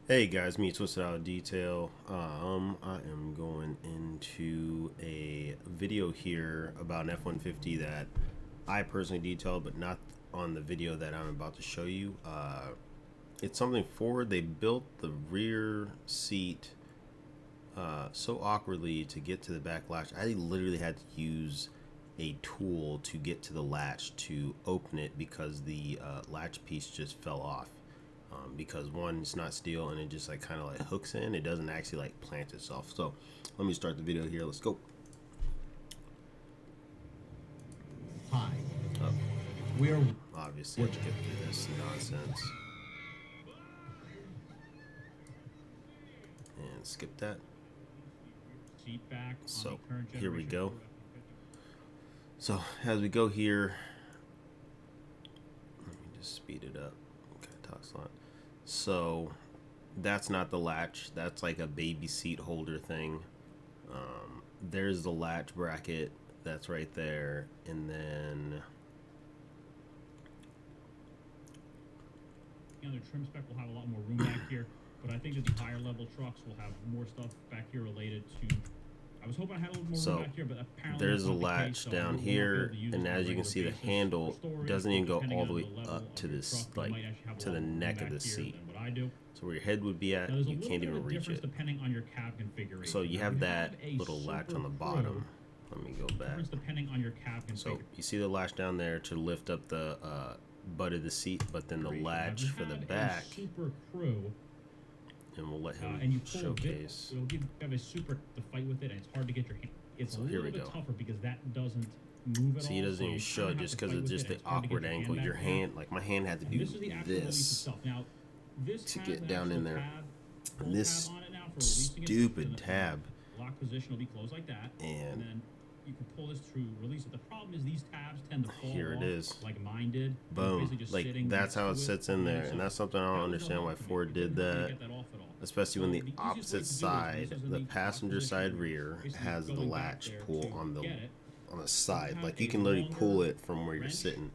Hey guys, me Twisted Out of Detail. I am going into a video here about an F-150 that I personally detailed, but not on the video that I'm about to show you. It's something Ford. They built the rear seat so awkwardly to get to the back latch. I literally had to use a tool to get to the latch to open it because the latch piece just fell off. Because one, it's not steel and it just like kind of like hooks in. It doesn't actually like plant itself. So let me start the video here. Let's go. Hi. Oh, We're obviously, let's get through this nonsense and skip that. Seat back on So the current here we generation go. Ford F-150. So as we go here, let me just speed it up. Okay, talk slot. So that's not the latch. That's like a baby seat holder thing. There's the latch bracket. That's right there. And then The trim spec will have a lot more room back here, but I think that the higher level trucks will have more stuff back here related to. I was hoping I had a little more room back here, but apparently there's a that's not the latch case, so down we'll not be here, able to use and it on a as you can regular see, the basis handle for storage, doesn't even go depending all the on way level up to of your this, truck, you like might actually have a to lot the more room neck of back the here seat. than what I do. So where your head would be at, Now, there's a you little can't bit even of a reach difference it. depending on your cab configuration. So you Now, have that a little latch on the Super bottom. Pro, Let me go back. difference depending on your cab So configuration. you see the latch down there to lift up the butt of the seat, but then the latch for the back, Super Crew, and we'll let and him you pull showcase. it'll give you have a super to fight with it, and it's hard to get your hand. It's So a here little we bit go. tougher because that doesn't move at all. See, he doesn't so even you show kinda have just to because fight it's with just it, the and it's hard to get awkward your angle. hand Your back there. hand, like my hand had to And do this is the actual release this itself. Now, this to has get an down in actual there. tab, full And this tab on it now for releasing it, stupid so the tab, lock position will be closed like that, and then you can pull this to release it. The problem is these tabs tend to fall here it off, is. like mine did. Boom. Like that's how it sits in there, So and that's something I that don't was no understand why help to me. Ford It did didn't help me to that. get that off at all. Especially when So the the easiest way opposite to do this side, is in the the passenger position side where rear basically has the going back latch there pull to on the get it. side. have Like you a can literally pull longer it from where you're wrench. sitting.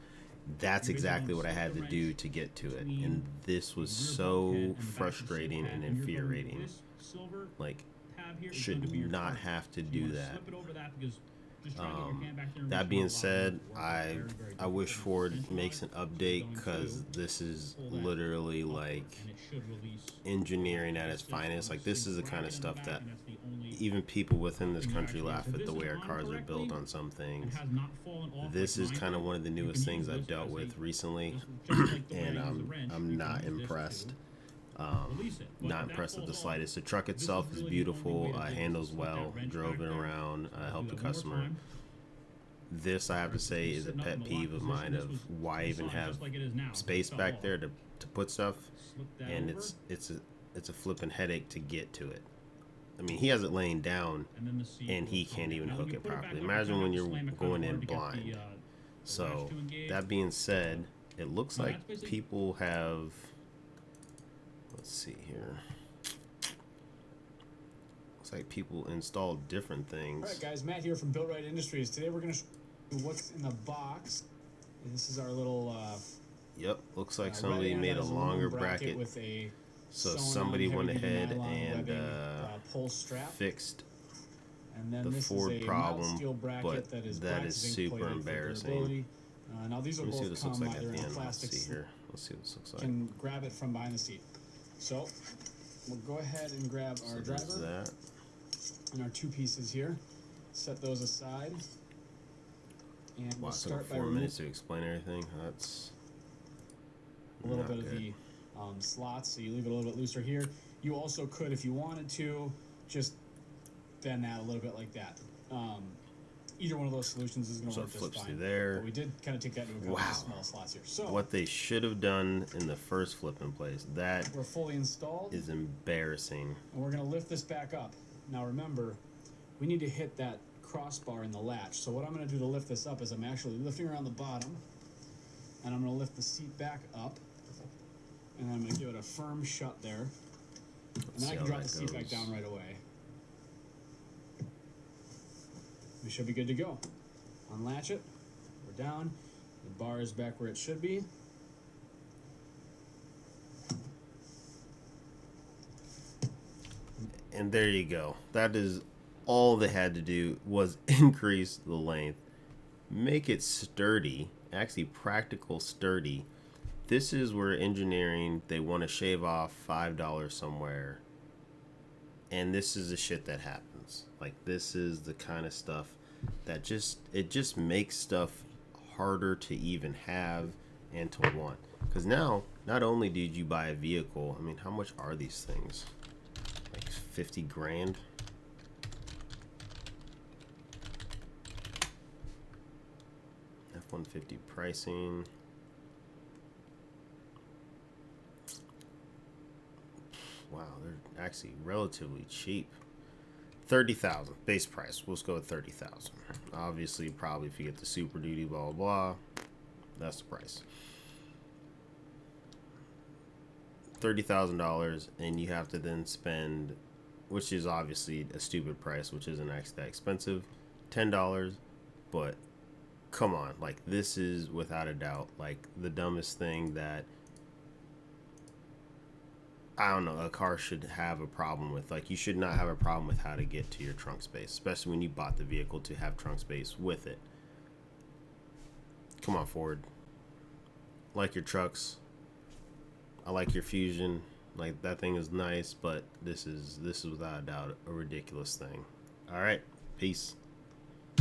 That's You basically exactly what I had to slip the do wrench to get to it, between and this was the rear bulkhead so and the back of the seat frustrating pad, and and you're going- infuriating. This silver Like, tab here is should going to be your not target. have to So you do wanna that. slip it over that because just trying to get your hand back there and That reach being out said, loud I very, very I wish difficult. Ford Centralized, makes an so you're update going because to this is pull that literally upward, like and it should release engineering at its this on finest. a Like this is the single kind of bracket in the stuff back, that and that's the only even people within this thing you country actually laugh have. So at the this way is our on cars are built correctly on some and things. has not fallen off This like is mine kind of did. one of the You newest can things use I've this dealt as with a- recently, just like the way and I use a wrench, I'm you not can use this impressed. to release it. But Not if that impressed with the falls off, slightest. The truck this is itself is really the only beautiful, way to do this, handles is slip that well, wrench drove back it there. around, So I'll helped do the that one more customer. time. This I have to say is a Sitting up pet in the lock peeve of position, mine this of was why even designed have just like it is now. space Fell back off. there to put stuff, Slip that and over, it's a flipping headache to get to it. I mean, he has it laying down, and then the seat and will he come can't down. even Now, when hook you it put back properly. up, you Imagine kinda when have to you're slam it going kinda in hard to get blind. the So latch to engage. that being said, it looks Now, like that's basically- people have. Let's see here. Looks like people installed different things. Alright guys, Matt here from Built Right Industries. Today we're going to show you what's in the box. And this is our little Yep, looks like right somebody hand made that a is aluminum longer bracket. with a So sewn-on somebody went heavy-duty ahead nylon and webbing, pull strap. fixed And then the this Ford is a problem, mild steel bracket but that is that black is zinc super plated for embarrassing. durability. Now these will Let me see what both this looks come like either at the in a end. Let's plastic see here. Let's see what this looks like. can grab it from behind the seat. So we'll go ahead and grab our So there's driver that. and our two pieces here. Set those aside. And Wow, we'll it took start by 4 removing minutes to explain everything. That's a little not bit of good. the slots, so you leave it a little bit looser here. You also could, if you wanted to, just bend that a little bit like that. Either one of those solutions is going to So work it just flips fine. through there. But we did kind of take that into account with Wow. the small slots here. So What they should have done in the first flip in place. That we're fully installed, is embarrassing. and we're going to lift this back up. Now remember, we need to hit that crossbar in the latch. So what I'm going to do to lift this up is I'm actually lifting around the bottom, and I'm going to lift the seat back up, and then I'm going to give it a firm shut there. And then see I can how drop that the seat back goes. down right away. We should be good to go. Unlatch it. We're down. The bar is back where it should be. And there you go. That is all they had to do was increase the length, make it sturdy, actually practical sturdy. This is where engineering, they want to shave off $5 somewhere. And this is the shit that happens. Like, this is the kind of stuff that just makes stuff harder to even have and to want. Because now, not only did you buy a vehicle, I mean, how much are these things? Like 50 grand? F-150 pricing. Wow, they're actually relatively cheap. 30,000 base price. Let's go with 30,000. Obviously, probably if you get the Super Duty, blah blah blah, that's the price. $30,000, and you have to then spend, which is obviously a stupid price, which isn't actually that expensive, $10. But come on, like, this is without a doubt like the dumbest thing that, I don't know, a car should have a problem with. Like, you should not have a problem with how to get to your trunk space, especially when you bought the vehicle to have trunk space with it. Come on, Ford. Like your trucks. I like your Fusion. Like, that thing is nice, but this is without a doubt a ridiculous thing. All right, peace.